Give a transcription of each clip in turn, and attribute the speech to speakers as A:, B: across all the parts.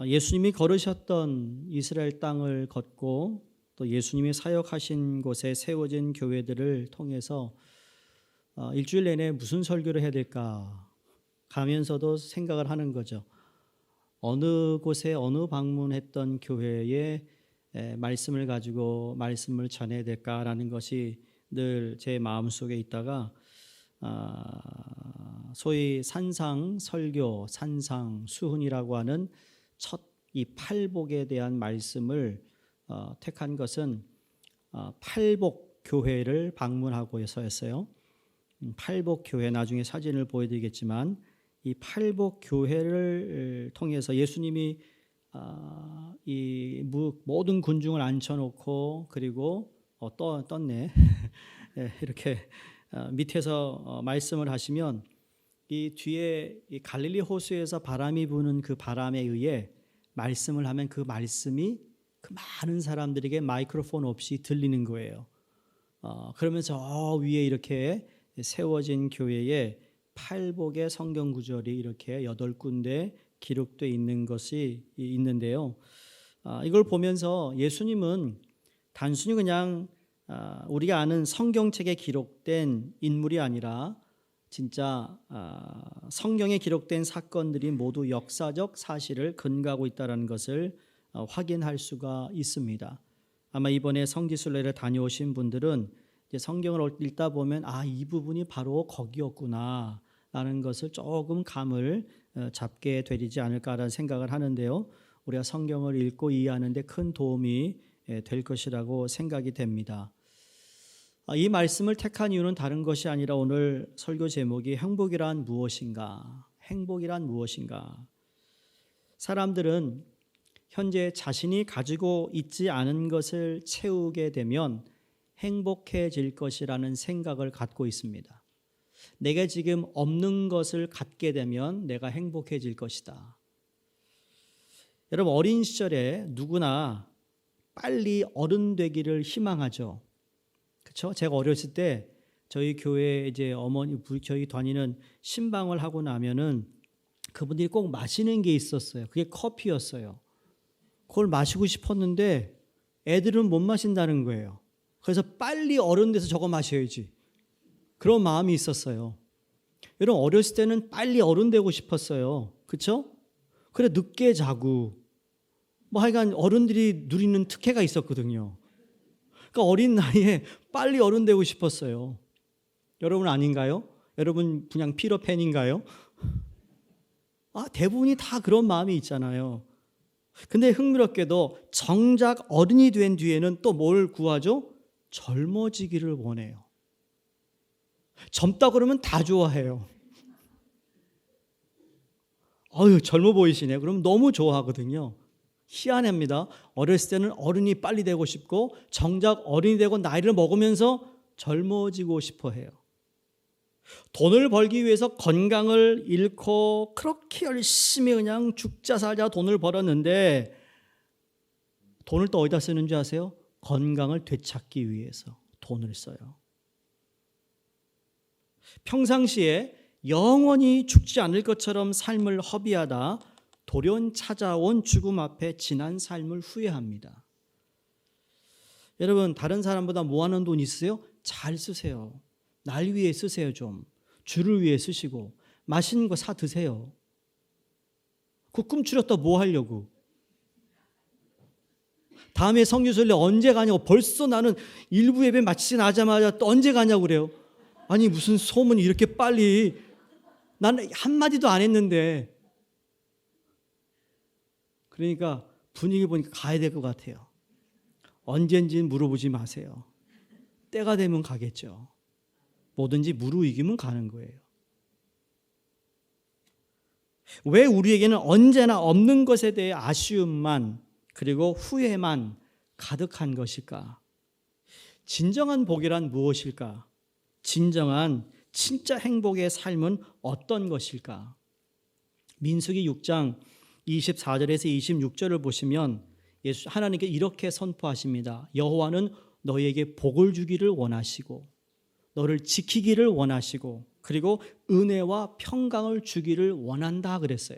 A: 예수님이 걸으셨던 이스라엘 땅을 걷고 또 예수님이 사역하신 곳에 세워진 교회들을 통해서 일주일 내내 무슨 설교를 해야 될까 가면서도 생각을 하는 거죠. 어느 곳에 어느 방문했던 교회에 말씀을 가지고 말씀을 전해야 될까라는 것이 늘 제 마음속에 있다가 소위 산상 설교, 산상 수훈이라고 하는 첫 이 팔복에 대한 말씀을 택한 것은 팔복 교회를 방문하고 해서였어요. 팔복 교회, 나중에 사진을 보여드리겠지만 이 팔복 교회를 통해서 예수님이 이 모든 군중을 앉혀놓고 그리고 떴네 이렇게 밑에서 말씀을 하시면 이 뒤에 이 갈릴리 호수에서 바람이 부는 그 바람에 의해 말씀을 하면 그 말씀이 그 많은 사람들에게 마이크로폰 없이 들리는 거예요. 그러면서 위에 이렇게 세워진 교회에 팔복의 성경 구절이 이렇게 8군데 기록되어 있는 것이 있는데요. 이걸 보면서 예수님은 단순히 그냥 우리가 아는 성경책에 기록된 인물이 아니라 진짜 성경에 기록된 사건들이 모두 역사적 사실을 근거하고 있다는 것을 확인할 수가 있습니다. 아마 이번에 성지순례를 다녀오신 분들은 이제 성경을 읽다 보면 이 부분이 바로 거기였구나 라는 것을 조금 감을 잡게 되지 않을까라는 생각을 하는데요. 우리가 성경을 읽고 이해하는 데 큰 도움이 될 것이라고 생각이 됩니다. 이 말씀을 택한 이유는 다른 것이 아니라 오늘 설교 제목이 행복이란 무엇인가? 행복이란 무엇인가? 사람들은 현재 자신이 가지고 있지 않은 것을 채우게 되면 행복해질 것이라는 생각을 갖고 있습니다. 내가 지금 없는 것을 갖게 되면 내가 행복해질 것이다. 여러분, 어린 시절에 누구나 빨리 어른 되기를 희망하죠. 그렇죠? 제가 어렸을 때 저희 교회 이제 저희 다니는 신방을 하고 나면은 그분들이 꼭 마시는 게 있었어요. 그게 커피였어요. 그걸 마시고 싶었는데 애들은 못 마신다는 거예요. 그래서 빨리 어른 돼서 저거 마셔야지. 그런 마음이 있었어요. 여러분, 어렸을 때는 빨리 어른 되고 싶었어요. 그렇죠? 그래 늦게 자고 하여간 어른들이 누리는 특혜가 있었거든요. 그러니까 어린 나이에 빨리 어른 되고 싶었어요. 여러분 아닌가요? 여러분 그냥 피터팬인가요? 대부분이 다 그런 마음이 있잖아요. 근데 흥미롭게도 정작 어른이 된 뒤에는 또 뭘 구하죠? 젊어지기를 원해요. 젊다 그러면 다 좋아해요. 젊어 보이시네. 그럼 너무 좋아하거든요. 희한합니다. 어렸을 때는 어른이 빨리 되고 싶고 정작 어른이 되고 나이를 먹으면서 젊어지고 싶어 해요. 돈을 벌기 위해서 건강을 잃고 그렇게 열심히 그냥 죽자 살자 돈을 벌었는데 돈을 또 어디다 쓰는 줄 아세요? 건강을 되찾기 위해서 돈을 써요. 평상시에 영원히 죽지 않을 것처럼 삶을 허비하다 돌연 찾아온 죽음 앞에 지난 삶을 후회합니다. 여러분, 다른 사람보다 모아놓은 돈 있으세요? 잘 쓰세요. 날 위해 쓰세요. 좀 주를 위해 쓰시고 맛있는 거 사 드세요. 그 꿈추렸다 뭐 하려고? 다음에 성교순례 언제 가냐고. 벌써 나는 일부 예배 마치지 나자마자 또 언제 가냐고 그래요. 아니 무슨 소문이 이렇게 빨리. 나는 한마디도 안 했는데. 그러니까 분위기 보니까 가야 될 것 같아요. 언젠지는 물어보지 마세요. 때가 되면 가겠죠. 뭐든지 무르익으면 가는 거예요. 왜 우리에게는 언제나 없는 것에 대해 아쉬움만 그리고 후회만 가득한 것일까? 진정한 복이란 무엇일까? 진정한 진짜 행복의 삶은 어떤 것일까? 민수기 6장 24절에서 26절을 보시면 하나님께 이렇게 선포하십니다. 여호와는 너희에게 복을 주기를 원하시고 너를 지키기를 원하시고 그리고 은혜와 평강을 주기를 원한다 그랬어요.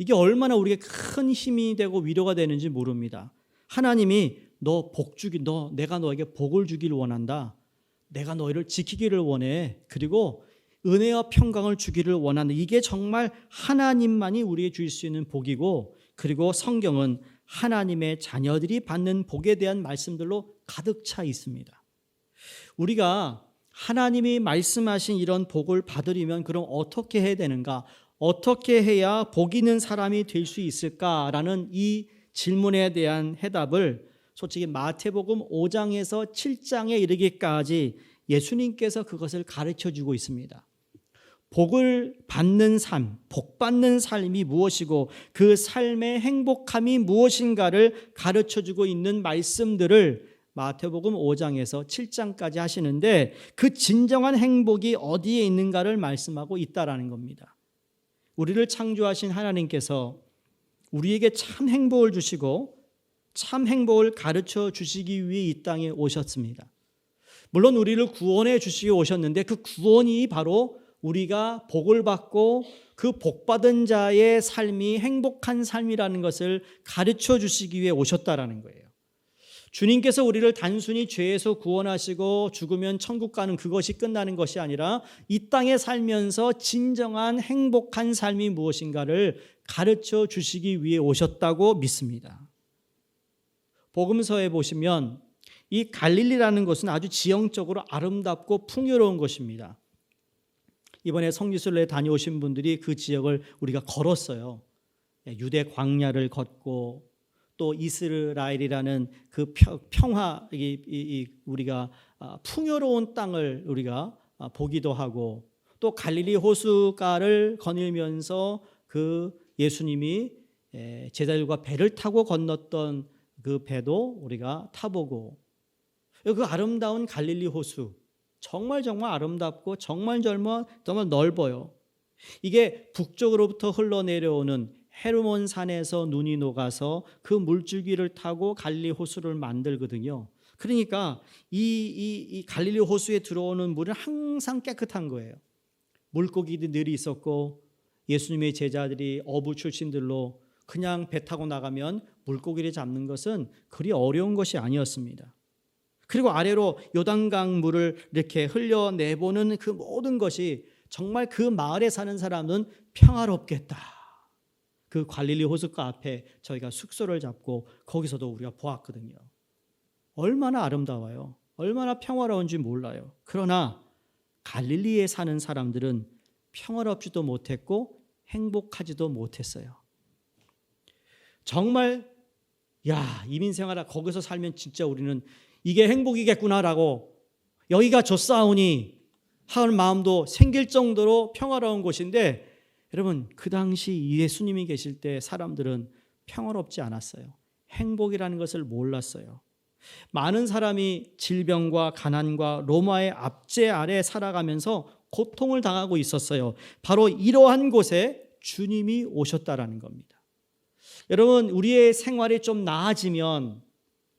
A: 이게 얼마나 우리에게 큰 힘이 되고 위로가 되는지 모릅니다. 하나님이 내가 너에게 복을 주기를 원한다. 내가 너희를 지키기를 원해. 그리고 은혜와 평강을 주기를 원한다. 이게 정말 하나님만이 우리에게 줄 수 있는 복이고, 그리고 성경은 하나님의 자녀들이 받는 복에 대한 말씀들로 가득 차 있습니다. 우리가 하나님이 말씀하신 이런 복을 받으려면 그럼 어떻게 해야 되는가? 어떻게 해야 복 있는 사람이 될 수 있을까라는 이 질문에 대한 해답을 솔직히 마태복음 5장에서 7장에 이르기까지 예수님께서 그것을 가르쳐주고 있습니다. 복을 받는 삶, 복 받는 삶이 무엇이고 그 삶의 행복함이 무엇인가를 가르쳐주고 있는 말씀들을 마태복음 5장에서 7장까지 하시는데, 그 진정한 행복이 어디에 있는가를 말씀하고 있다라는 겁니다. 우리를 창조하신 하나님께서 우리에게 참 행복을 주시고 참 행복을 가르쳐 주시기 위해 이 땅에 오셨습니다. 물론 우리를 구원해 주시기 오셨는데, 그 구원이 바로 우리가 복을 받고 그 복받은 자의 삶이 행복한 삶이라는 것을 가르쳐 주시기 위해 오셨다라는 거예요. 주님께서 우리를 단순히 죄에서 구원하시고 죽으면 천국 가는 그것이 끝나는 것이 아니라 이 땅에 살면서 진정한 행복한 삶이 무엇인가를 가르쳐 주시기 위해 오셨다고 믿습니다. 복음서에 보시면 이 갈릴리라는 것은 아주 지형적으로 아름답고 풍요로운 것입니다. 이번에 성지순례 다녀오신 분들이 그 지역을 우리가 걸었어요. 유대 광야를 걷고 또 이스라엘이라는 그 평화, 우리가 풍요로운 땅을 우리가 보기도 하고, 또 갈릴리 호수가를 거닐면서 그 예수님이 제자들과 배를 타고 건넜던 그 배도 우리가 타보고, 그 아름다운 갈릴리 호수 정말 아름답고 정말 넓어요. 이게 북쪽으로부터 흘러내려오는 헤르몬 산에서 눈이 녹아서 그 물줄기를 타고 갈릴리 호수를 만들거든요. 그러니까 이 갈릴리 호수에 들어오는 물은 항상 깨끗한 거예요. 물고기들이 있었고, 예수님의 제자들이 어부 출신들로 그냥 배 타고 나가면 물고기를 잡는 것은 그리 어려운 것이 아니었습니다. 그리고 아래로 요단강 물을 이렇게 흘려내보는 그 모든 것이 정말 그 마을에 사는 사람은 평화롭겠다. 그 갈릴리 호숫가 앞에 저희가 숙소를 잡고 거기서도 우리가 보았거든요. 얼마나 아름다워요. 얼마나 평화로운지 몰라요. 그러나 갈릴리에 사는 사람들은 평화롭지도 못했고 행복하지도 못했어요. 정말 이민생활아 거기서 살면 진짜 우리는 이게 행복이겠구나라고, 여기가 좋사오니 하는 마음도 생길 정도로 평화로운 곳인데, 여러분 그 당시 예수님이 계실 때 사람들은 평화롭지 않았어요. 행복이라는 것을 몰랐어요. 많은 사람이 질병과 가난과 로마의 압제 아래 살아가면서 고통을 당하고 있었어요. 바로 이러한 곳에 주님이 오셨다라는 겁니다. 여러분 우리의 생활이 좀 나아지면,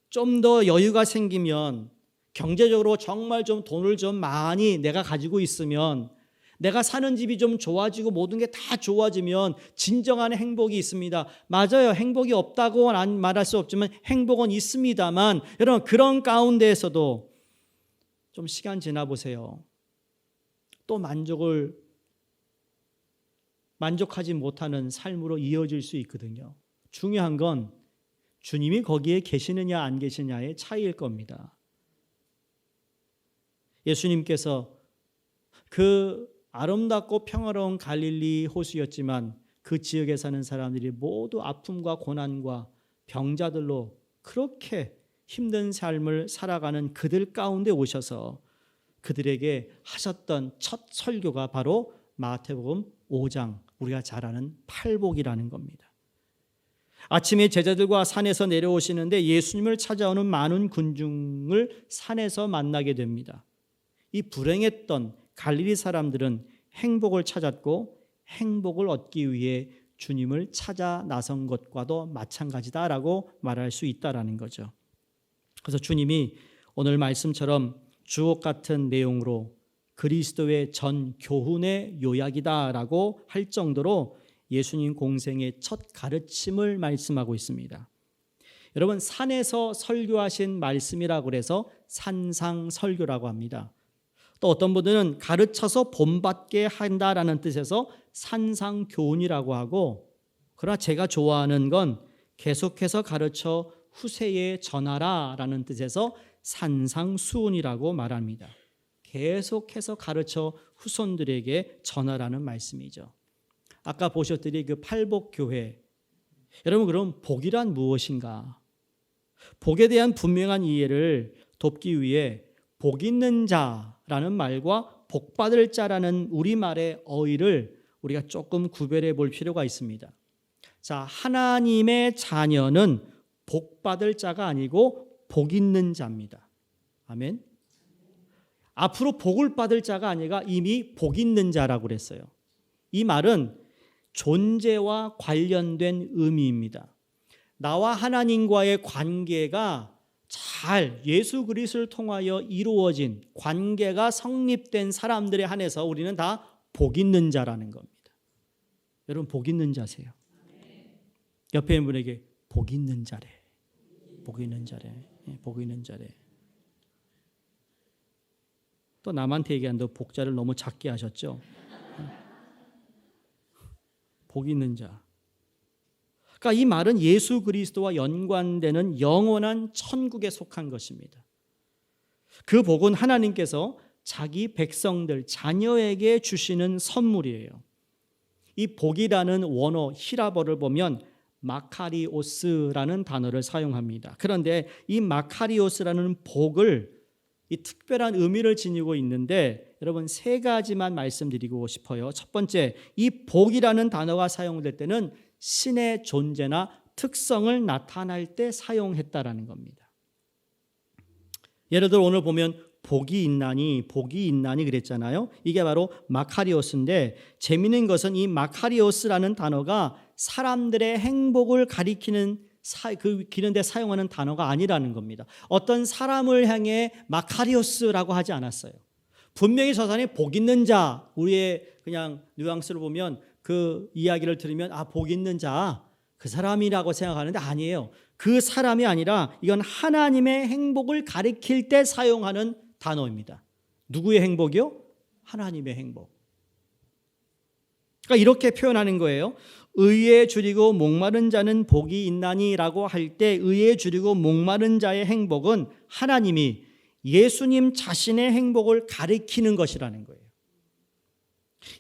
A: 좀 더 여유가 생기면, 경제적으로 정말 좀 돈을 좀 많이 내가 가지고 있으면, 내가 사는 집이 좀 좋아지고 모든 게 다 좋아지면 진정한 행복이 있습니다. 맞아요. 행복이 없다고 말할 수 없지만 행복은 있습니다만, 여러분 그런 가운데에서도 좀 시간 지나보세요. 또 만족하지 못하는 삶으로 이어질 수 있거든요. 중요한 건 주님이 거기에 계시느냐 안 계시냐의 차이일 겁니다. 예수님께서 그 아름답고 평화로운 갈릴리 호수였지만 그 지역에 사는 사람들이 모두 아픔과 고난과 병자들로 그렇게 힘든 삶을 살아가는 그들 가운데 오셔서 그들에게 하셨던 첫 설교가 바로 마태복음 5장, 우리가 잘 아는 팔복이라는 겁니다. 아침에 제자들과 산에서 내려오시는데 예수님을 찾아오는 많은 군중을 산에서 만나게 됩니다. 이 불행했던 갈릴리 사람들은 행복을 찾았고 행복을 얻기 위해 주님을 찾아 나선 것과도 마찬가지다라고 말할 수 있다라는 거죠. 그래서 주님이 오늘 말씀처럼 주옥 같은 내용으로 그리스도의 전 교훈의 요약이다라고 할 정도로 예수님 공생의 첫 가르침을 말씀하고 있습니다. 여러분, 산에서 설교하신 말씀이라고 그래서 산상설교라고 합니다. 또 어떤 분들은 가르쳐서 본받게 한다라는 뜻에서 산상교훈이라고 하고, 그러나 제가 좋아하는 건 계속해서 가르쳐 후세에 전하라라는 뜻에서 산상수훈이라고 말합니다. 계속해서 가르쳐 후손들에게 전하라는 말씀이죠. 아까 보셨더니 그 팔복교회, 여러분, 그럼 복이란 무엇인가? 복에 대한 분명한 이해를 돕기 위해 복 있는 자라는 말과 복 받을 자라는 우리말의 어휘를 우리가 조금 구별해 볼 필요가 있습니다. 자, 하나님의 자녀는 복 받을 자가 아니고 복 있는 자입니다. 아멘. 앞으로 복을 받을 자가 아니라 이미 복 있는 자라고 그랬어요. 이 말은 존재와 관련된 의미입니다. 나와 하나님과의 관계가 잘 예수 그리스도를 통하여 이루어진 관계가 성립된 사람들에 한해서 우리는 다 복 있는 자라는 겁니다. 여러분, 복 있는 자세요. 옆에 있는 분에게 복 있는 자래. 복 있는 자래. 복 있는 자래. 또 남한테 얘기한다. 복자를 너무 작게 하셨죠. 복 있는 자. 그러니까 이 말은 예수 그리스도와 연관되는 영원한 천국에 속한 것입니다. 그 복은 하나님께서 자기 백성들, 자녀에게 주시는 선물이에요. 이 복이라는 원어 히라버를 보면 마카리오스라는 단어를 사용합니다. 그런데 이 마카리오스라는 복을 이 특별한 의미를 지니고 있는데 여러분, 세 가지만 말씀드리고 싶어요. 첫 번째, 이 복이라는 단어가 사용될 때는 신의 존재나 특성을 나타날 때 사용했다라는 겁니다. 예를 들어 오늘 보면 복이 있나니 그랬잖아요. 이게 바로 마카리오스인데, 재미있는 것은 이 마카리오스라는 단어가 사람들의 행복을 기는데 사용하는 단어가 아니라는 겁니다. 어떤 사람을 향해 마카리오스라고 하지 않았어요. 분명히 저 사람이 복 있는 자, 우리의 그냥 뉘앙스로 보면 그 이야기를 들으면 복 있는 자, 그 사람이라고 생각하는데 아니에요. 그 사람이 아니라 이건 하나님의 행복을 가리킬 때 사용하는 단어입니다. 누구의 행복이요? 하나님의 행복. 그러니까 이렇게 표현하는 거예요. 의에 줄이고 목마른 자는 복이 있나니라고 할 때 의에 줄이고 목마른 자의 행복은 하나님이 예수님 자신의 행복을 가리키는 것이라는 거예요.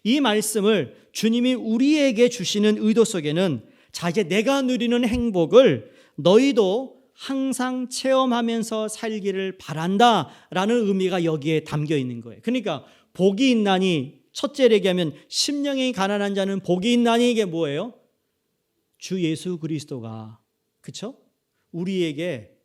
A: 이 말씀을 주님이 우리에게 주시는 의도 속에는 자, 이제 내가 누리는 행복을 너희도 항상 체험하면서 살기를 바란다라는 의미가 여기에 담겨 있는 거예요. 그러니까 복이 있나니, 첫째로 얘기하면 심령이 가난한 자는 복이 있나니, 이게 뭐예요? 주 예수 그리스도가, 그렇죠? 우리에게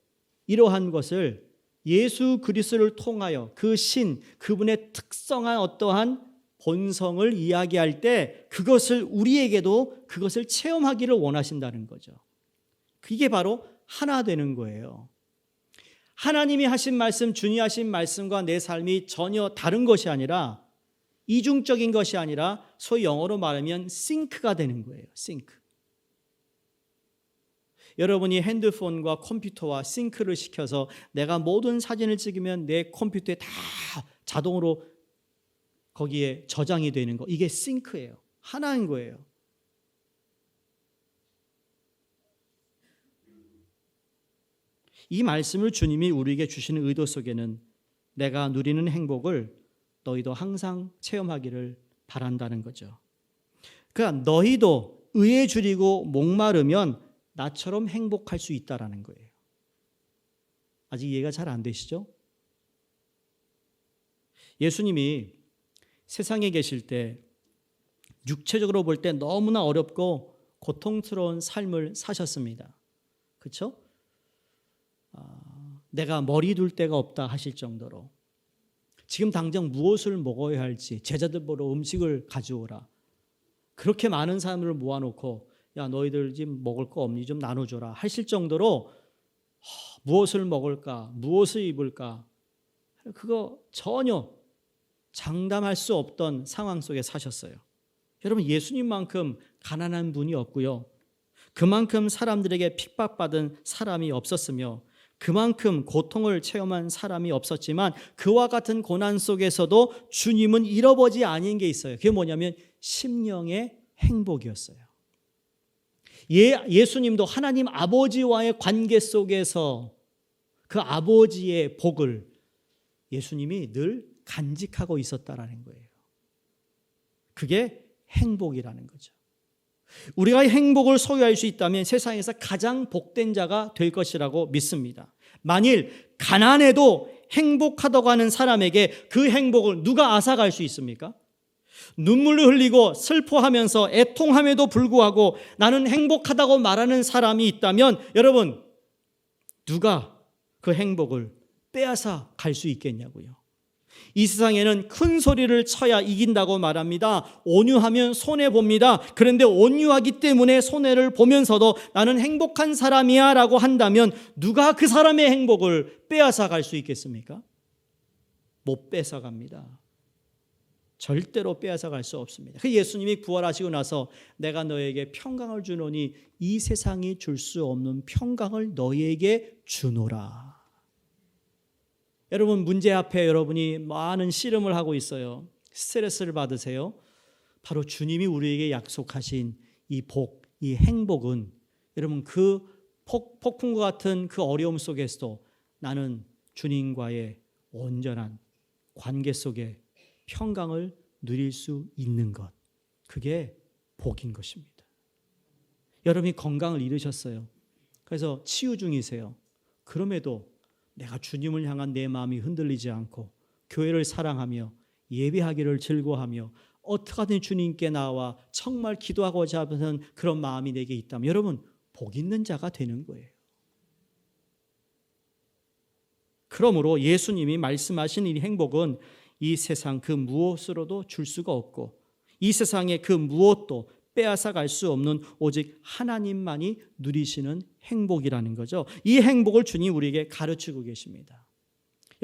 A: 이러한 것을 예수 그리스도를 통하여 그 신, 그분의 특성한 어떠한 본성을 이야기할 때 그것을 우리에게도 그것을 체험하기를 원하신다는 거죠. 그게 바로 하나 되는 거예요. 하나님이 하신 말씀, 주님이 하신 말씀과 내 삶이 전혀 다른 것이 아니라, 이중적인 것이 아니라 소위 영어로 말하면 싱크가 되는 거예요. 싱크. 여러분이 핸드폰과 컴퓨터와 싱크를 시켜서 내가 모든 사진을 찍으면 내 컴퓨터에 다 자동으로 거기에 저장이 되는 거, 이게 싱크예요. 하나인 거예요. 이 말씀을 주님이 우리에게 주시는 의도 속에는 내가 누리는 행복을 너희도 항상 체험하기를 바란다는 거죠. 그러니까 너희도 의에 줄이고 목마르면 나처럼 행복할 수 있다라는 거예요. 아직 이해가 잘 안 되시죠? 예수님이 세상에 계실 때 육체적으로 볼 때 너무나 어렵고 고통스러운 삶을 사셨습니다. 그렇죠? 내가 머리 둘 데가 없다 하실 정도로, 지금 당장 무엇을 먹어야 할지 제자들 보러 음식을 가져오라, 그렇게 많은 사람들을 모아놓고 야, 너희들 지금 먹을 거 없니? 좀 나눠줘라 하실 정도로 무엇을 먹을까, 무엇을 입을까, 그거 전혀 장담할 수 없던 상황 속에 사셨어요. 여러분, 예수님만큼 가난한 분이 없고요. 그만큼 사람들에게 핍박받은 사람이 없었으며 그만큼 고통을 체험한 사람이 없었지만 그와 같은 고난 속에서도 주님은 잃어버리지 않은 게 있어요. 그게 뭐냐면 심령의 행복이었어요. 예수님도 하나님 아버지와의 관계 속에서 그 아버지의 복을 예수님이 늘 간직하고 있었다라는 거예요. 그게 행복이라는 거죠. 우리가 행복을 소유할 수 있다면 세상에서 가장 복된 자가 될 것이라고 믿습니다. 만일 가난해도 행복하다고 하는 사람에게 그 행복을 누가 앗아갈 수 있습니까? 눈물을 흘리고 슬퍼하면서 애통함에도 불구하고 나는 행복하다고 말하는 사람이 있다면 여러분, 누가 그 행복을 빼앗아 갈 수 있겠냐고요. 이 세상에는 큰 소리를 쳐야 이긴다고 말합니다. 온유하면 손해봅니다. 그런데 온유하기 때문에 손해를 보면서도 나는 행복한 사람이야 라고 한다면 누가 그 사람의 행복을 빼앗아 갈 수 있겠습니까? 못 뺏어갑니다. 절대로 빼앗아 갈 수 없습니다. 그 예수님이 부활하시고 나서 내가 너에게 평강을 주노니 이 세상이 줄 수 없는 평강을 너에게 주노라. 여러분, 문제 앞에 여러분이 많은 씨름을 하고 있어요. 스트레스를 받으세요. 바로 주님이 우리에게 약속하신 이 복, 이 행복은 여러분 그 폭풍과 같은 그 어려움 속에서도 나는 주님과의 온전한 관계 속에 평강을 누릴 수 있는 것, 그게 복인 것입니다. 여러분이 건강을 잃으셨어요. 그래서 치유 중이세요. 그럼에도 내가 주님을 향한 내 마음이 흔들리지 않고 교회를 사랑하며 예배하기를 즐거워하며 어떻게 하든 주님께 나와 정말 기도하고자 하는 그런 마음이 내게 있다면 여러분, 복 있는 자가 되는 거예요. 그러므로 예수님이 말씀하신 이 행복은 이 세상 그 무엇으로도 줄 수가 없고 이 세상의 그 무엇도 빼앗아 갈 수 없는 오직 하나님만이 누리시는 행복이라는 거죠. 이 행복을 주님 우리에게 가르치고 계십니다.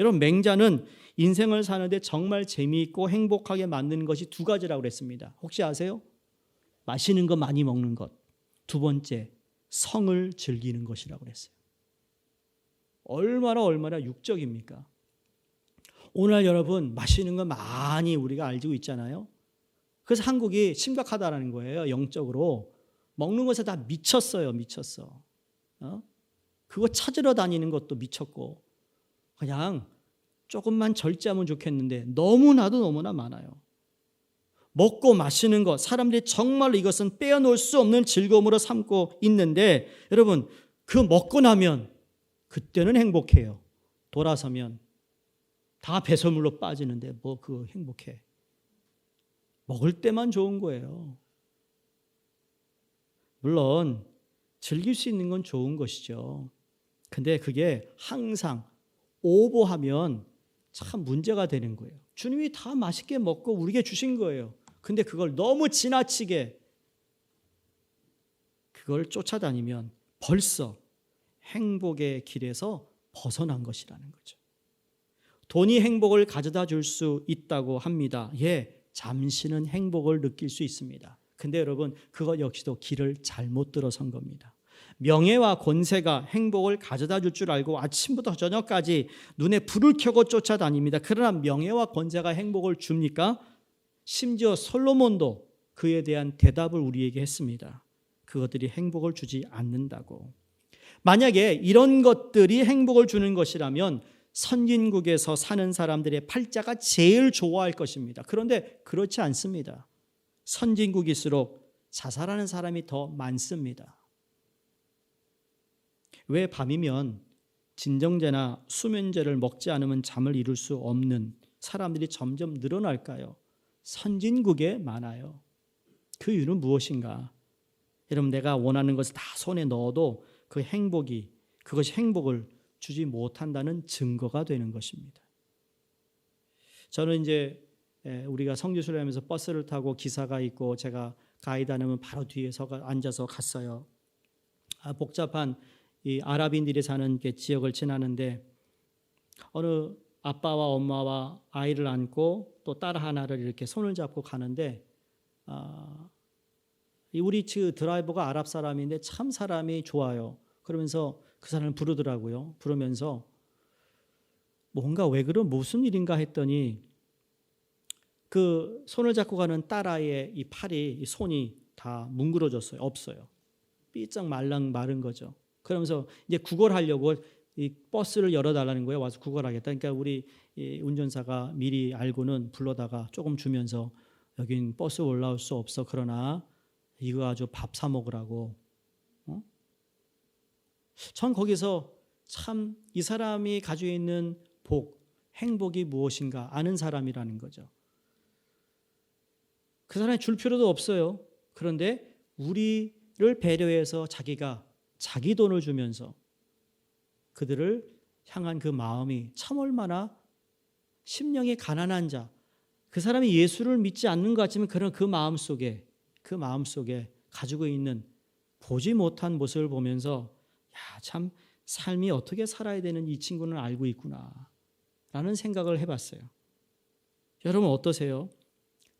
A: 여러분, 맹자는 인생을 사는데 정말 재미있고 행복하게 만드는 것이 두 가지라고 그랬습니다. 혹시 아세요? 맛있는 거 많이 먹는 것. 두 번째, 성을 즐기는 것이라고 그랬어요. 얼마나 육적입니까? 오늘 여러분, 맛있는 거 많이 우리가 알고 있잖아요. 그래서 한국이 심각하다는 거예요. 영적으로 먹는 것에 다 미쳤어요. 그거 찾으러 다니는 것도 미쳤고 그냥 조금만 절제하면 좋겠는데 너무나 많아요. 먹고 마시는 것, 사람들이 정말로 이것은 빼어놓을 수 없는 즐거움으로 삼고 있는데 여러분, 그 먹고 나면 그때는 행복해요. 돌아서면 다 배설물로 빠지는데 뭐 그거 행복해. 먹을 때만 좋은 거예요. 물론 즐길 수 있는 건 좋은 것이죠. 근데 그게 항상 오버하면 참 문제가 되는 거예요. 주님이 다 맛있게 먹고 우리에게 주신 거예요. 근데 그걸 너무 지나치게 그걸 쫓아다니면 벌써 행복의 길에서 벗어난 것이라는 거죠. 돈이 행복을 가져다 줄 수 있다고 합니다. 예, 잠시는 행복을 느낄 수 있습니다. 근데 여러분, 그것 역시도 길을 잘못 들어선 겁니다. 명예와 권세가 행복을 가져다 줄 줄 알고 아침부터 저녁까지 눈에 불을 켜고 쫓아다닙니다. 그러나 명예와 권세가 행복을 줍니까? 심지어 솔로몬도 그에 대한 대답을 우리에게 했습니다. 그것들이 행복을 주지 않는다고. 만약에 이런 것들이 행복을 주는 것이라면 선진국에서 사는 사람들의 팔자가 제일 좋아할 것입니다. 그런데 그렇지 않습니다. 선진국일수록 자살하는 사람이 더 많습니다. 왜 밤이면 진정제나 수면제를 먹지 않으면 잠을 이룰 수 없는 사람들이 점점 늘어날까요? 선진국에 많아요. 그 이유는 무엇인가? 여러분, 내가 원하는 것을 다 손에 넣어도 그 행복이, 그것이 행복을 주지 못한다는 증거가 되는 것입니다. 저는 이제 우리가 성지순례 하면서 버스를 타고 기사가 있고 제가 가이드 하면 바로 뒤에 앉아서 갔어요. 복잡한 이 아랍인들이 사는 지역을 지나는데 어느 아빠와 엄마와 아이를 안고 또 딸 하나를 이렇게 손을 잡고 가는데 우리 드라이버가 아랍 사람인데 참 사람이 좋아요. 그러면서 그 사람을 부르더라고요. 부르면서 뭔가 왜 그런 무슨 일인가 했더니 그 손을 잡고 가는 딸아이의 이 팔이, 이 손이 다 뭉그러졌어요. 없어요. 삐쩍 마른 거죠. 그러면서 이제 구걸하려고 이 버스를 열어달라는 거예요. 와서 구걸하겠다. 그러니까 우리 이 운전사가 미리 알고는 불러다가 조금 주면서 여긴 버스 올라올 수 없어. 그러나 이거 가지고 밥 사 먹으라고. 전 거기서 참 이 사람이 가지고 있는 행복이 무엇인가 아는 사람이라는 거죠. 그 사람이 줄 필요도 없어요. 그런데 우리를 배려해서 자기가 자기 돈을 주면서 그들을 향한 그 마음이 참 얼마나 심령이 가난한 자, 그 사람이 예수를 믿지 않는 것 같지만 그런 그 마음 속에 가지고 있는 보지 못한 모습을 보면서 야, 참 삶이 어떻게 살아야 되는 이 친구는 알고 있구나 라는 생각을 해봤어요. 여러분 어떠세요?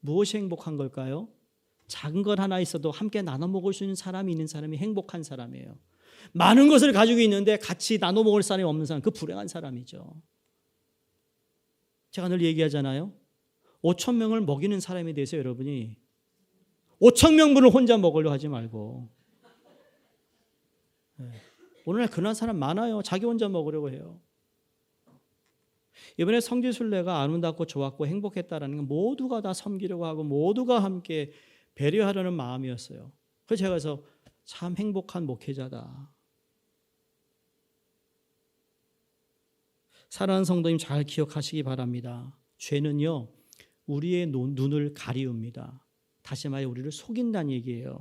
A: 무엇이 행복한 걸까요? 작은 것 하나 있어도 함께 나눠 먹을 수 있는 사람이 있는 사람이 행복한 사람이에요. 많은 것을 가지고 있는데 같이 나눠 먹을 사람이 없는 사람, 그 불행한 사람이죠. 제가 늘 얘기하잖아요. 5천 명을 먹이는 사람에 대해서 여러분이 5천 명분을 혼자 먹으려 하지 말고, 오늘날 그런 사람 많아요. 자기 혼자 먹으려고 해요. 이번에 성지순례가 아름답고 좋았고 행복했다라는 건 모두가 다 섬기려고 하고 모두가 함께 배려하려는 마음이었어요. 그래서 제가 그래서 참 행복한 목회자다. 사랑하는 성도님 잘 기억하시기 바랍니다. 죄는요 우리의 눈을 가리웁니다. 다시 말해 우리를 속인다는 얘기예요.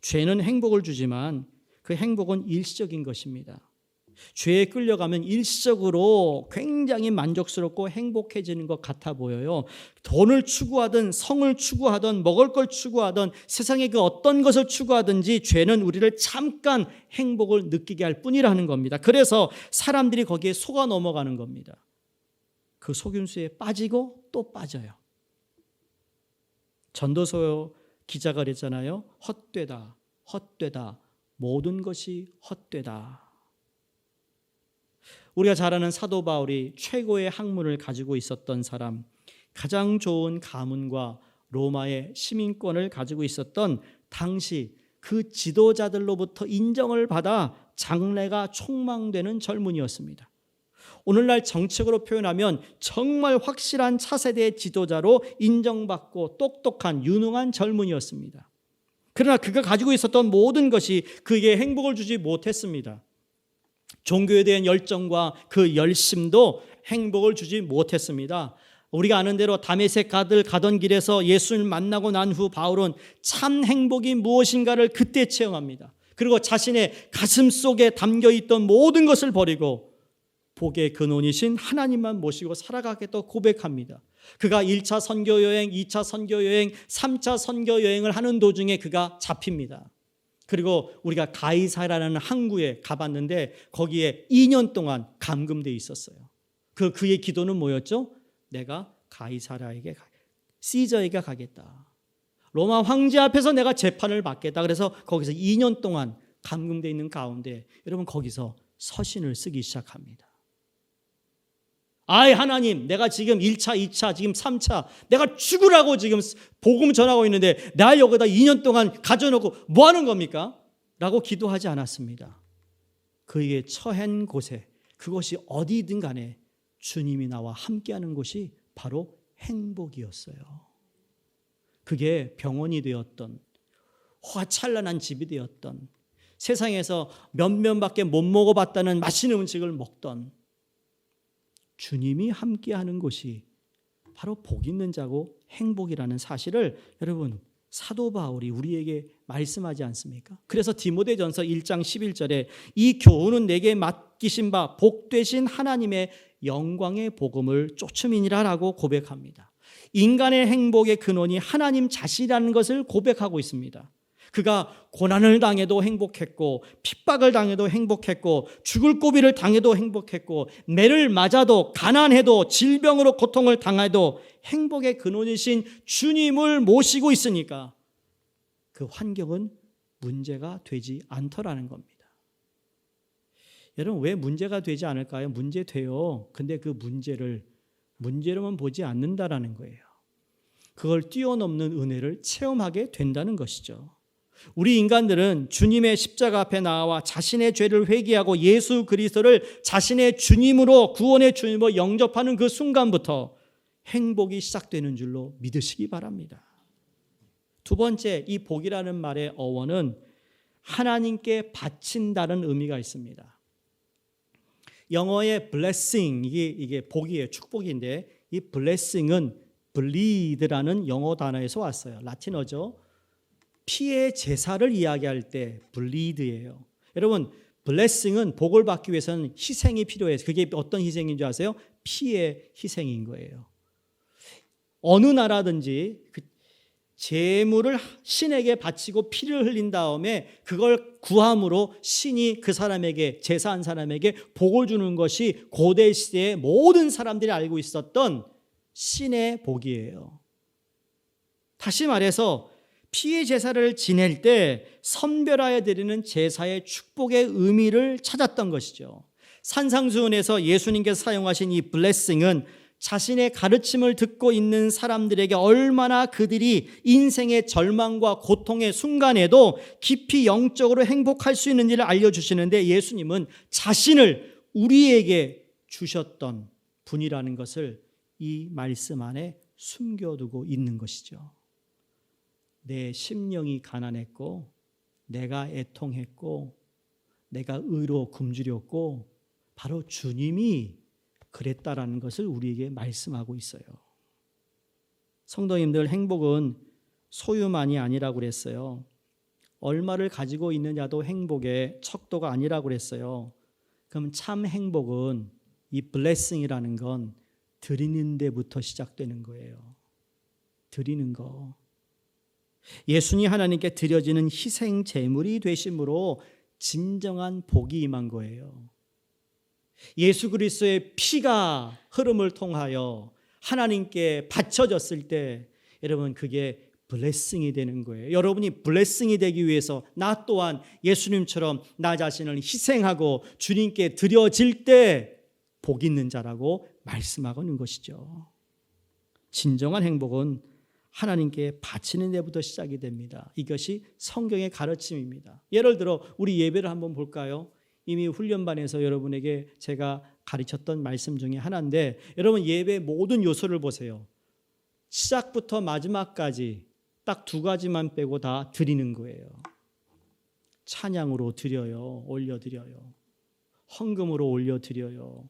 A: 죄는 행복을 주지만 그 행복은 일시적인 것입니다. 죄에 끌려가면 일시적으로 굉장히 만족스럽고 행복해지는 것 같아 보여요. 돈을 추구하든 성을 추구하든 먹을 걸 추구하든 세상의 그 어떤 것을 추구하든지 죄는 우리를 잠깐 행복을 느끼게 할 뿐이라는 겁니다. 그래서 사람들이 거기에 속아 넘어가는 겁니다. 그 속임수에 빠지고 또 빠져요. 전도서 기자가 그랬잖아요. 헛되다, 헛되다, 모든 것이 헛되다. 우리가 잘 아는 사도 바울이 최고의 학문을 가지고 있었던 사람, 가장 좋은 가문과 로마의 시민권을 가지고 있었던 당시 그 지도자들로부터 인정을 받아 장래가 촉망되는 젊은이였습니다. 오늘날 정책으로 표현하면 정말 확실한 차세대의 지도자로 인정받고 똑똑한 유능한 젊은이였습니다. 그러나 그가 가지고 있었던 모든 것이 그에게 행복을 주지 못했습니다. 종교에 대한 열정과 그 열심도 행복을 주지 못했습니다. 우리가 아는 대로 다메섹 가던 길에서 예수를 만나고 난 후 바울은 참 행복이 무엇인가를 그때 체험합니다. 그리고 자신의 가슴 속에 담겨있던 모든 것을 버리고 복의 근원이신 하나님만 모시고 살아가겠다고 고백합니다. 그가 1차 선교여행, 2차 선교여행, 3차 선교여행을 하는 도중에 그가 잡힙니다. 그리고 우리가 가이사라는 항구에 가봤는데 거기에 2년 동안 감금되어 있었어요. 그의 기도는 뭐였죠? 내가 가이사라에게, 시저에게 가겠다. 로마 황제 앞에서 내가 재판을 받겠다. 그래서 거기서 2년 동안 감금되어 있는 가운데 여러분 거기서 서신을 쓰기 시작합니다. 아이 하나님, 내가 지금 1차, 2차, 지금 3차 내가 죽으라고 지금 복음 전하고 있는데 나 여기다 2년 동안 가져놓고 뭐 하는 겁니까? 라고 기도하지 않았습니다. 그에게 처한 곳에, 그것이 어디든 간에 주님이 나와 함께하는 곳이 바로 행복이었어요. 그게 병원이 되었던, 화찬란한 집이 되었던, 세상에서 몇몇밖에 못 먹어봤다는 맛있는 음식을 먹던, 주님이 함께하는 곳이 바로 복 있는 자고 행복이라는 사실을 여러분 사도 바울이 우리에게 말씀하지 않습니까? 그래서 디모데전서 1장 11절에 이 교훈은 내게 맡기신 바 복되신 하나님의 영광의 복음을 쫓음이니라라고 고백합니다. 인간의 행복의 근원이 하나님 자신이라는 것을 고백하고 있습니다. 그가 고난을 당해도 행복했고 핍박을 당해도 행복했고 죽을 고비를 당해도 행복했고 매를 맞아도 가난해도 질병으로 고통을 당해도 행복의 근원이신 주님을 모시고 있으니까 그 환경은 문제가 되지 않더라는 겁니다. 여러분 왜 문제가 되지 않을까요? 문제돼요. 근데 그 문제를 문제로만 보지 않는다라는 거예요. 그걸 뛰어넘는 은혜를 체험하게 된다는 것이죠. 우리 인간들은 주님의 십자가 앞에 나와 자신의 죄를 회개하고 예수 그리스도를 자신의 주님으로 구원의 주님으로 영접하는 그 순간부터 행복이 시작되는 줄로 믿으시기 바랍니다. 두 번째, 이 복이라는 말의 어원은 하나님께 바친다는 의미가 있습니다. 영어의 blessing, 이게 복이에요. 축복인데 이 blessing은 bleed라는 영어 단어에서 왔어요. 라틴어죠. 피의 제사를 이야기할 때 bleed예요. 여러분, blessing은 복을 받기 위해서는 희생이 필요해요. 그게 어떤 희생인 줄 아세요? 피의 희생인 거예요. 어느 나라든지 제물을 신에게 바치고 피를 흘린 다음에 그걸 구함으로 신이 그 사람에게, 제사한 사람에게 복을 주는 것이 고대 시대의 모든 사람들이 알고 있었던 신의 복이에요. 다시 말해서 피의 제사를 지낼 때 선별하여 드리는 제사의 축복의 의미를 찾았던 것이죠. 산상수훈에서 예수님께서 사용하신 이 블레싱은 자신의 가르침을 듣고 있는 사람들에게 얼마나 그들이 인생의 절망과 고통의 순간에도 깊이 영적으로 행복할 수 있는지를 알려주시는데, 예수님은 자신을 우리에게 주셨던 분이라는 것을 이 말씀 안에 숨겨두고 있는 것이죠. 내 심령이 가난했고, 내가 애통했고, 내가 의로 굶주렸고, 바로 주님이 그랬다라는 것을 우리에게 말씀하고 있어요. 성도님들, 행복은 소유만이 아니라고 그랬어요. 얼마를 가지고 있느냐도 행복의 척도가 아니라고 그랬어요. 그럼 참 행복은, 이 블레싱이라는 건 드리는 데부터 시작되는 거예요. 드리는 거. 예수님 하나님께 드려지는 희생 제물이 되심으로 진정한 복이 임한 거예요. 예수 그리스도의 피가 흐름을 통하여 하나님께 바쳐졌을 때 여러분, 그게 블레싱이 되는 거예요. 여러분이 블레싱이 되기 위해서 나 또한 예수님처럼 나 자신을 희생하고 주님께 드려질 때 복 있는 자라고 말씀하고 있는 것이죠. 진정한 행복은 하나님께 바치는 데부터 시작이 됩니다. 이것이 성경의 가르침입니다. 예를 들어 우리 예배를 한번 볼까요? 이미 훈련반에서 여러분에게 제가 가르쳤던 말씀 중에 하나인데, 여러분 예배의 모든 요소를 보세요. 시작부터 마지막까지 딱 두 가지만 빼고 다 드리는 거예요. 찬양으로 드려요. 올려드려요. 헌금으로 올려드려요.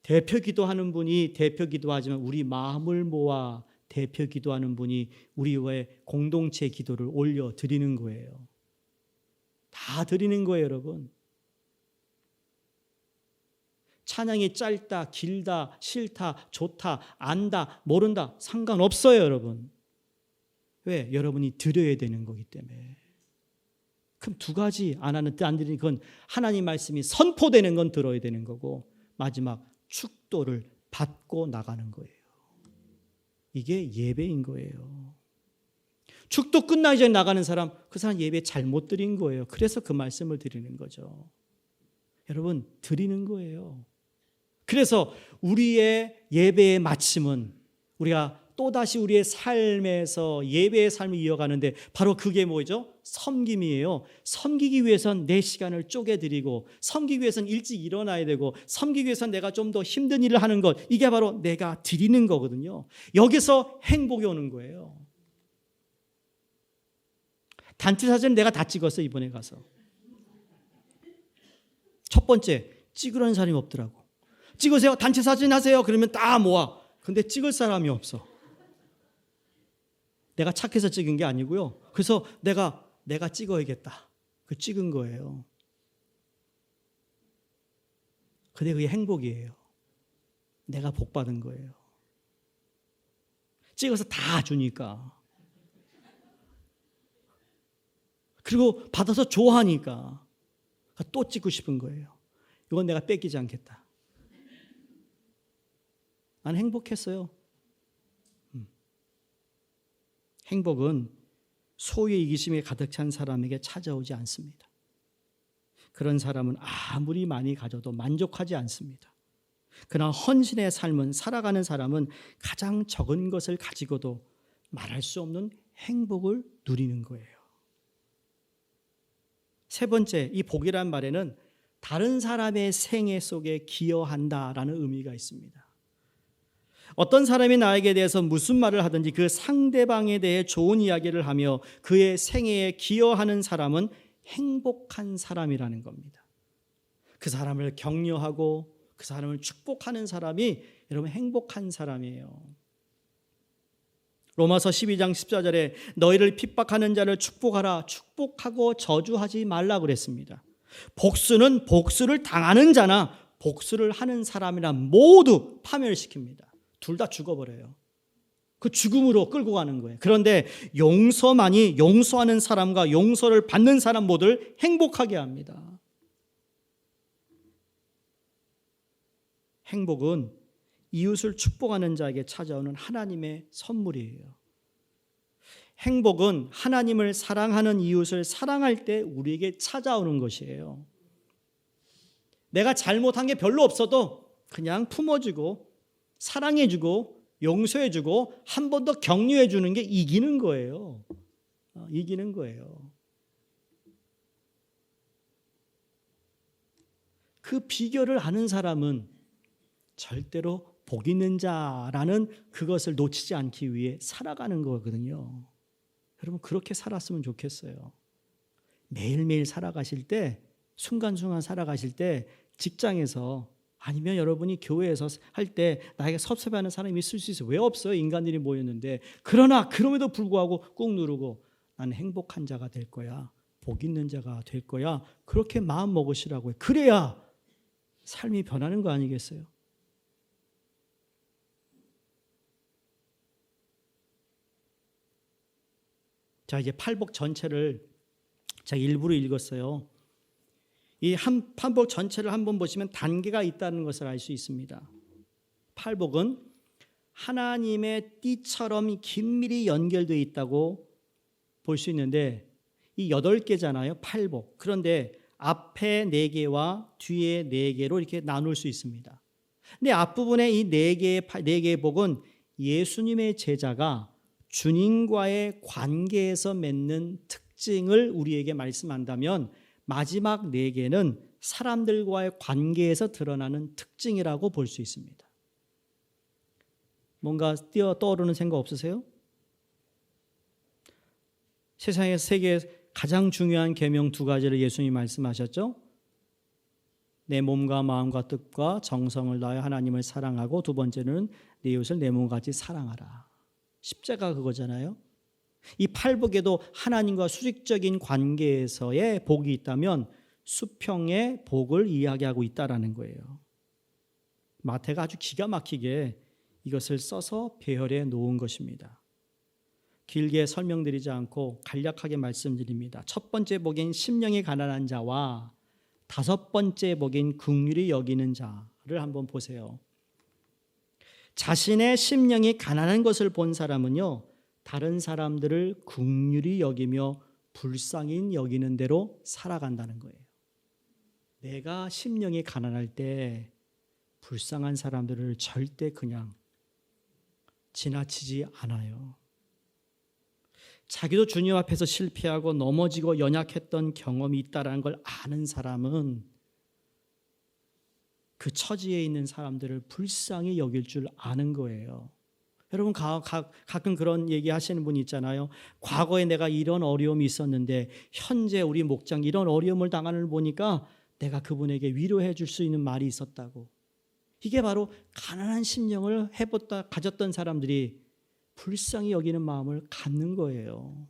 A: 대표 기도하는 분이 대표 기도하지만 우리 마음을 모아 대표 기도하는 분이 우리의 공동체 기도를 올려드리는 거예요. 다 드리는 거예요, 여러분. 찬양이 짧다, 길다, 싫다, 좋다, 안다, 모른다 상관없어요, 여러분. 왜? 여러분이 드려야 되는 거기 때문에. 그럼 두 가지 안 드리는 건 하나님 말씀이 선포되는 건 들어야 되는 거고, 마지막 축도를 받고 나가는 거예요. 이게 예배인 거예요. 축도 끝나기 전에 나가는 사람, 그 사람 예배 잘못 드린 거예요. 그래서 그 말씀을 드리는 거죠. 여러분, 드리는 거예요. 그래서 우리의 예배의 마침은 우리가 또다시 우리의 삶에서 예배의 삶을 이어가는데 바로 그게 뭐죠? 섬김이에요. 섬기기 위해서는 내 시간을 쪼개드리고, 섬기기 위해서는 일찍 일어나야 되고, 섬기기 위해서는 내가 좀 더 힘든 일을 하는 것, 이게 바로 내가 드리는 거거든요. 여기서 행복이 오는 거예요. 단체 사진 내가 다 찍었어, 이번에 가서. 첫 번째, 찍으라는 사람이 없더라고. 찍으세요. 단체 사진 하세요. 그러면 다 모아. 근데 찍을 사람이 없어. 내가 착해서 찍은 게 아니고요. 그래서 내가 찍어야겠다. 그 찍은 거예요. 근데 그게 행복이에요. 내가 복 받은 거예요. 찍어서 다 주니까. 그리고 받아서 좋아하니까 또 찍고 싶은 거예요. 이건 내가 뺏기지 않겠다. 난 행복했어요. 행복은 소유의 이기심에 가득 찬 사람에게 찾아오지 않습니다. 그런 사람은 아무리 많이 가져도 만족하지 않습니다. 그러나 헌신의 삶은, 살아가는 사람은 가장 적은 것을 가지고도 말할 수 없는 행복을 누리는 거예요. 세 번째, 이 복이란 말에는 다른 사람의 생애 속에 기여한다라는 의미가 있습니다. 어떤 사람이 나에게 대해서 무슨 말을 하든지 그 상대방에 대해 좋은 이야기를 하며 그의 생애에 기여하는 사람은 행복한 사람이라는 겁니다. 그 사람을 격려하고 그 사람을 축복하는 사람이 여러분 행복한 사람이에요. 로마서 12장 14절에 너희를 핍박하는 자를 축복하라, 축복하고 저주하지 말라 그랬습니다. 복수는 복수를 당하는 자나 복수를 하는 사람이나 모두 파멸시킵니다. 둘 다 죽어버려요. 그 죽음으로 끌고 가는 거예요. 그런데 용서만이 용서하는 사람과 용서를 받는 사람 모두를 행복하게 합니다. 행복은 이웃을 축복하는 자에게 찾아오는 하나님의 선물이에요. 행복은 하나님을 사랑하는 이웃을 사랑할 때 우리에게 찾아오는 것이에요. 내가 잘못한 게 별로 없어도 그냥 품어주고 사랑해주고 용서해주고 한 번 더 격려해주는 게 이기는 거예요. 이기는 거예요. 그 비결을 아는 사람은 절대로 복 있는 자라는 그것을 놓치지 않기 위해 살아가는 거거든요. 여러분 그렇게 살았으면 좋겠어요. 매일매일 살아가실 때, 순간순간 살아가실 때 직장에서 아니면 여러분이 교회에서 할 때 나에게 섭섭해하는 사람이 있을 수 있어요. 왜 없어요? 인간들이 모였는데. 그러나 그럼에도 불구하고 꾹 누르고 나는 행복한 자가 될 거야. 복 있는 자가 될 거야. 그렇게 마음 먹으시라고요. 그래야 삶이 변하는 거 아니겠어요? 자, 이제 팔복 전체를 제가 일부러 읽었어요. 이 팔복 전체를 한번 보시면 단계가 있다는 것을 알 수 있습니다. 팔복은 하나님의 띠처럼 긴밀히 연결되어 있다고 볼 수 있는데 이 8개잖아요. 팔복. 그런데 앞에 4개와 뒤에 4개로 이렇게 나눌 수 있습니다. 근데 앞부분에 이 4개의 복은 예수님의 제자가 주님과의 관계에서 맺는 특징을 우리에게 말씀한다면 마지막 4개는 사람들과의 관계에서 드러나는 특징이라고 볼 수 있습니다. 뭔가 떠오르는 생각 없으세요? 세상에서 세계에 가장 중요한 계명 2가지를 예수님이 말씀하셨죠. 내 몸과 마음과 뜻과 정성을 다하여 하나님을 사랑하고 두 번째는 내 이웃을 내 몸과 같이 사랑하라. 십자가 그거잖아요. 이 팔복에도 하나님과 수직적인 관계에서의 복이 있다면 수평의 복을 이야기하고 있다라는 거예요. 마태가 아주 기가 막히게 이것을 써서 배열해 놓은 것입니다. 길게 설명드리지 않고 간략하게 말씀드립니다. 첫 번째 복인 심령이 가난한 자와 5번째 복인 긍휼히 여기는 자를 한번 보세요. 자신의 심령이 가난한 것을 본 사람은요, 다른 사람들을 긍휼히 여기며 불쌍히 여기는 대로 살아간다는 거예요. 내가 심령이 가난할 때 불쌍한 사람들을 절대 그냥 지나치지 않아요. 자기도 주님 앞에서 실패하고 넘어지고 연약했던 경험이 있다는 걸 아는 사람은 그 처지에 있는 사람들을 불쌍히 여길 줄 아는 거예요. 여러분 가끔 그런 얘기 하시는 분이 있잖아요. 과거에 내가 이런 어려움이 있었는데 현재 우리 목장 이런 어려움을 당하는 걸 보니까 내가 그분에게 위로해 줄 수 있는 말이 있었다고. 이게 바로 가난한 심령을 가졌던 사람들이 불쌍히 여기는 마음을 갖는 거예요.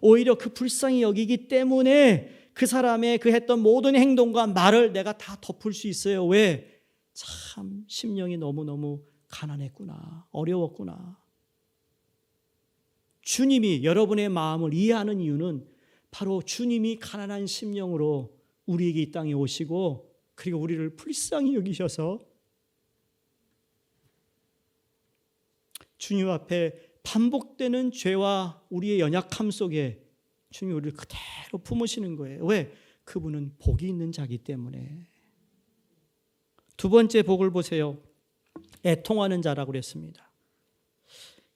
A: 오히려 그 불쌍히 여기기 때문에 그 사람의 그 했던 모든 행동과 말을 내가 다 덮을 수 있어요. 왜? 참 심령이 너무너무 가난했구나. 어려웠구나. 주님이 여러분의 마음을 이해하는 이유는 바로 주님이 가난한 심령으로 우리에게 이 땅에 오시고 그리고 우리를 불쌍히 여기셔서 주님 앞에 반복되는 죄와 우리의 연약함 속에 주님이 우리를 그대로 품으시는 거예요. 왜? 그분은 복이 있는 자기 때문에. 두 번째 복을 보세요. 애통하는 자라고 그랬습니다.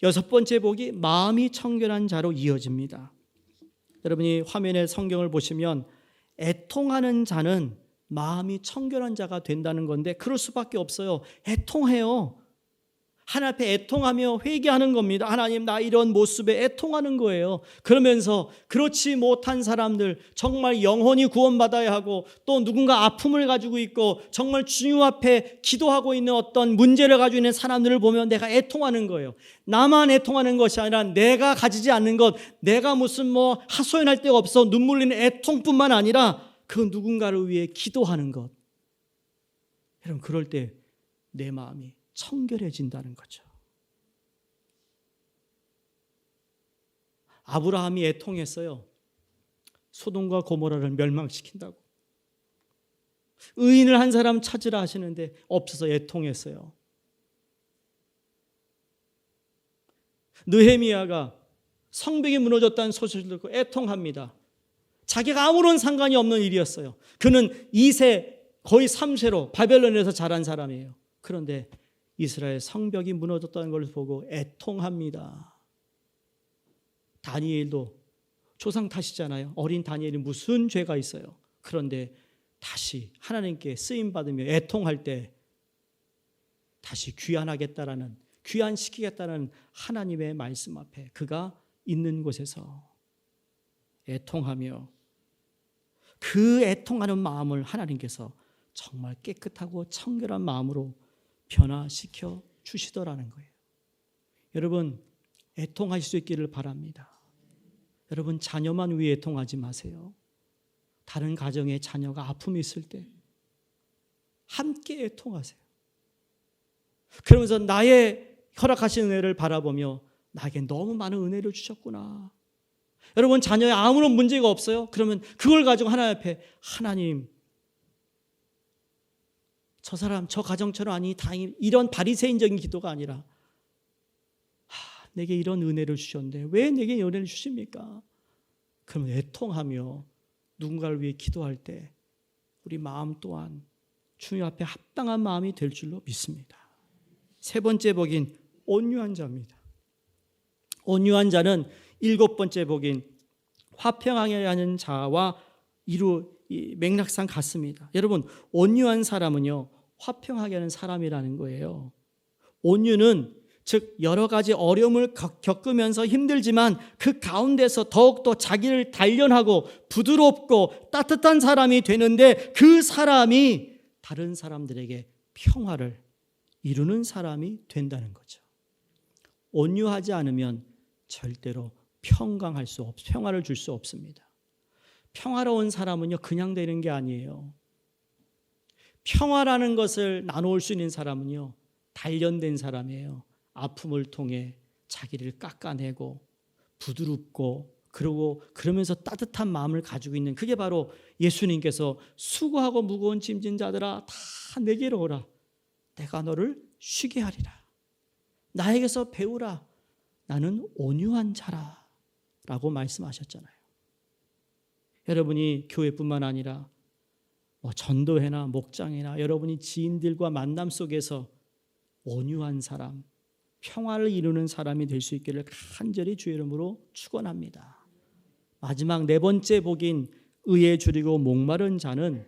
A: 여섯 번째 복이 마음이 청결한 자로 이어집니다. 여러분이 화면에 성경을 보시면 애통하는 자는 마음이 청결한 자가 된다는 건데 그럴 수밖에 없어요. 애통해요. 하나님 앞에 애통하며 회개하는 겁니다. 하나님, 나 이런 모습에 애통하는 거예요. 그러면서 그렇지 못한 사람들, 정말 영혼이 구원받아야 하고 또 누군가 아픔을 가지고 있고 정말 주님 앞에 기도하고 있는 어떤 문제를 가지고 있는 사람들을 보면 내가 애통하는 거예요. 나만 애통하는 것이 아니라 내가 가지지 않는 것, 내가 무슨 하소연할 데가 없어 눈물 흘리는 애통뿐만 아니라 그 누군가를 위해 기도하는 것. 여러분, 그럴 때 내 마음이 청결해진다는 거죠. 아브라함이 애통했어요. 소돔과 고모라를 멸망시킨다고. 의인을 한 사람 찾으라 하시는데 없어서 애통했어요. 느헤미야가 성벽이 무너졌다는 소식을 듣고 애통합니다. 자기가 아무런 상관이 없는 일이었어요. 그는 2세 거의 3세로 바벨론에서 자란 사람이에요. 그런데 이스라엘 성벽이 무너졌다는 걸 보고 애통합니다. 다니엘도 조상 탓이잖아요. 어린 다니엘이 무슨 죄가 있어요. 그런데 다시 하나님께 쓰임받으며 애통할 때 다시 귀환시키겠다는 하나님의 말씀 앞에 그가 있는 곳에서 애통하며 그 애통하는 마음을 하나님께서 정말 깨끗하고 청결한 마음으로 변화시켜 주시더라는 거예요. 여러분, 애통하실 수 있기를 바랍니다. 여러분, 자녀만 위해 애통하지 마세요. 다른 가정에 자녀가 아픔이 있을 때 함께 애통하세요. 그러면서 나의 허락하신 은혜를 바라보며 나에게 너무 많은 은혜를 주셨구나. 여러분, 자녀에 아무런 문제가 없어요? 그러면 그걸 가지고 하나님 앞에 하나님, 저 사람, 저 가정처럼 아니 다행히 이런 바리새인적인 기도가 아니라 내게 이런 은혜를 주셨는데 왜 내게 은혜를 주십니까? 그러면 애통하며 누군가를 위해 기도할 때 우리 마음 또한 주님 앞에 합당한 마음이 될 줄로 믿습니다. 세 번째 복인 온유한 자입니다. 온유한 자는 일곱 번째 복인 화평하게 하는 자와 맥락상 같습니다. 여러분, 온유한 사람은요, 화평하게 하는 사람이라는 거예요. 온유는 즉 여러 가지 어려움을 겪으면서 힘들지만 그 가운데서 더욱더 자기를 단련하고 부드럽고 따뜻한 사람이 되는데 그 사람이 다른 사람들에게 평화를 이루는 사람이 된다는 거죠. 온유하지 않으면 절대로 평화를 줄 수 없습니다. 평화로운 사람은요, 그냥 되는 게 아니에요. 평화라는 것을 나누어 수 있는 사람은요, 단련된 사람이에요. 아픔을 통해 자기를 깎아내고 부드럽고 그러면서 따뜻한 마음을 가지고 있는, 그게 바로 예수님께서 수고하고 무거운 짐진 자들아 다 내게로 오라, 내가 너를 쉬게 하리라, 나에게서 배우라, 나는 온유한 자라 라고 말씀하셨잖아요. 여러분이 교회뿐만 아니라 전도회나 목장이나 여러분이 지인들과 만남 속에서 온유한 사람, 평화를 이루는 사람이 될 수 있기를 간절히 주의 이름으로 축원합니다. 마지막 네 번째 복인 의에 줄이고 목마른 자는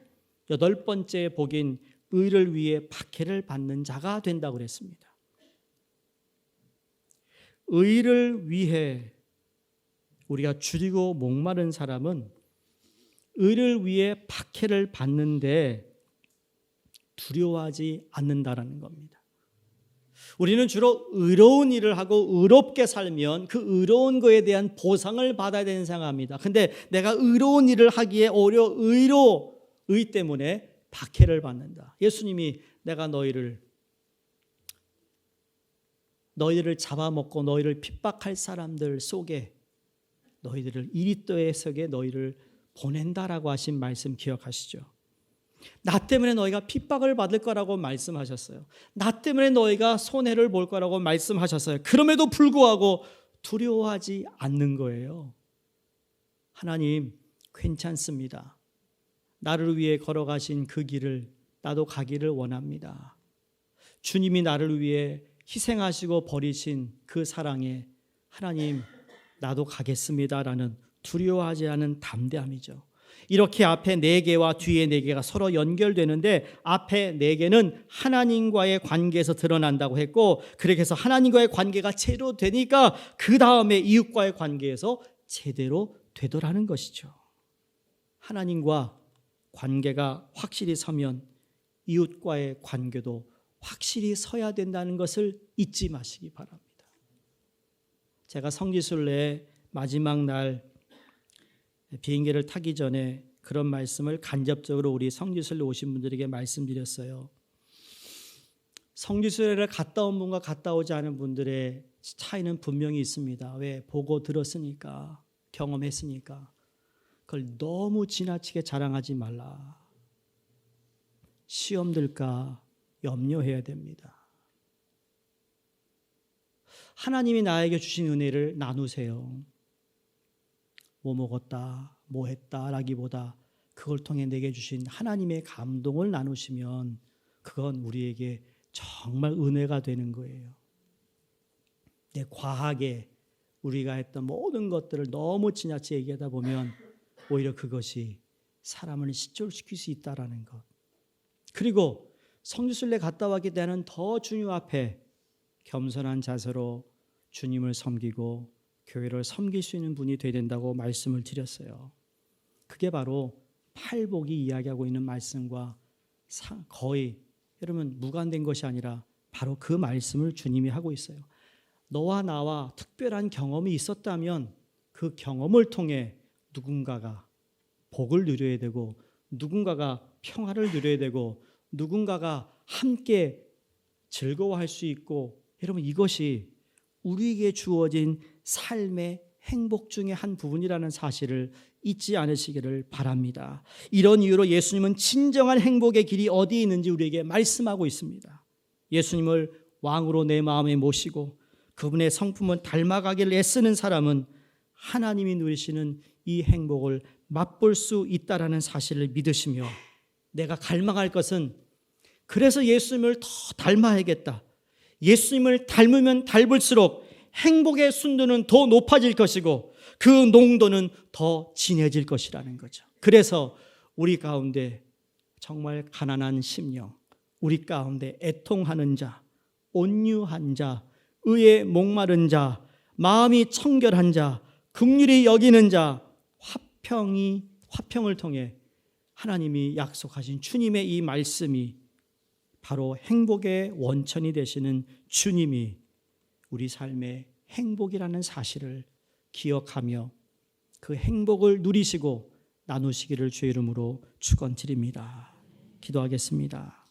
A: 여덟 번째 복인 의를 위해 박해를 받는 자가 된다고 그랬습니다. 의를 위해 우리가 줄이고 목마른 사람은 의를 위해 박해를 받는데 두려워하지 않는다라는 겁니다. 우리는 주로 의로운 일을 하고 의롭게 살면 그 의로운 거에 대한 보상을 받아야 되는 생각합니다. 근데 내가 의로운 일을 하기에 오히려 의 때문에 박해를 받는다. 예수님이 내가 너희를 잡아먹고 너희를 핍박할 사람들 속에 너희들을 이리또의 속에 너희를 보낸다라고 하신 말씀 기억하시죠? 나 때문에 너희가 핍박을 받을 거라고 말씀하셨어요. 나 때문에 너희가 손해를 볼 거라고 말씀하셨어요. 그럼에도 불구하고 두려워하지 않는 거예요. 하나님, 괜찮습니다. 나를 위해 걸어가신 그 길을 나도 가기를 원합니다. 주님이 나를 위해 희생하시고 버리신 그 사랑에 하나님, 나도 가겠습니다라는 두려워하지 않은 담대함이죠. 이렇게 앞에 4개와 뒤에 4개가 서로 연결되는데 앞에 4개는 하나님과의 관계에서 드러난다고 했고, 그렇게 해서 하나님과의 관계가 제대로 되니까 그 다음에 이웃과의 관계에서 제대로 되더라는 것이죠. 하나님과 관계가 확실히 서면 이웃과의 관계도 확실히 서야 된다는 것을 잊지 마시기 바랍니다. 제가 성지순례 마지막 날 비행기를 타기 전에 그런 말씀을 간접적으로 우리 성지순례 오신 분들에게 말씀드렸어요. 성지순례를 갔다 온 분과 갔다 오지 않은 분들의 차이는 분명히 있습니다. 왜? 보고 들었으니까, 경험했으니까. 그걸 너무 지나치게 자랑하지 말라. 시험 들까 염려해야 됩니다. 하나님이 나에게 주신 은혜를 나누세요. 뭐 먹었다, 뭐 했다 라기보다 그걸 통해 내게 주신 하나님의 감동을 나누시면 그건 우리에게 정말 은혜가 되는 거예요. 과하게 우리가 했던 모든 것들을 너무 지나치게 얘기하다 보면 오히려 그것이 사람을 실족시킬 수 있다라는 것. 그리고 성지순례 갔다 왔기 때는 더 주님 앞에 겸손한 자세로 주님을 섬기고 교회를 섬길 수 있는 분이 되어야 된다고 말씀을 드렸어요. 그게 바로 팔복이 이야기하고 있는 말씀과 거의 여러분 무관된 것이 아니라 바로 그 말씀을 주님이 하고 있어요. 너와 나와 특별한 경험이 있었다면 그 경험을 통해 누군가가 복을 누려야 되고 누군가가 평화를 누려야 되고 누군가가 함께 즐거워할 수 있고, 여러분 이것이 우리에게 주어진 삶의 행복 중에 한 부분이라는 사실을 잊지 않으시기를 바랍니다. 이런 이유로 예수님은 진정한 행복의 길이 어디에 있는지 우리에게 말씀하고 있습니다. 예수님을 왕으로 내 마음에 모시고 그분의 성품을 닮아가기를 애쓰는 사람은 하나님이 누리시는 이 행복을 맛볼 수 있다라는 사실을 믿으시며, 내가 갈망할 것은 그래서 예수님을 더 닮아야겠다. 예수님을 닮으면 닮을수록 행복의 순도는 더 높아질 것이고 그 농도는 더 진해질 것이라는 거죠. 그래서 우리 가운데 정말 가난한 심령, 우리 가운데 애통하는 자, 온유한 자, 의에 목마른 자, 마음이 청결한 자, 긍휼히 여기는 자, 화평을 통해 하나님이 약속하신 주님의 이 말씀이 바로 행복의 원천이 되시는 주님이 우리 삶의 행복이라는 사실을 기억하며 그 행복을 누리시고 나누시기를 주의 이름으로 축원드립니다. 기도하겠습니다.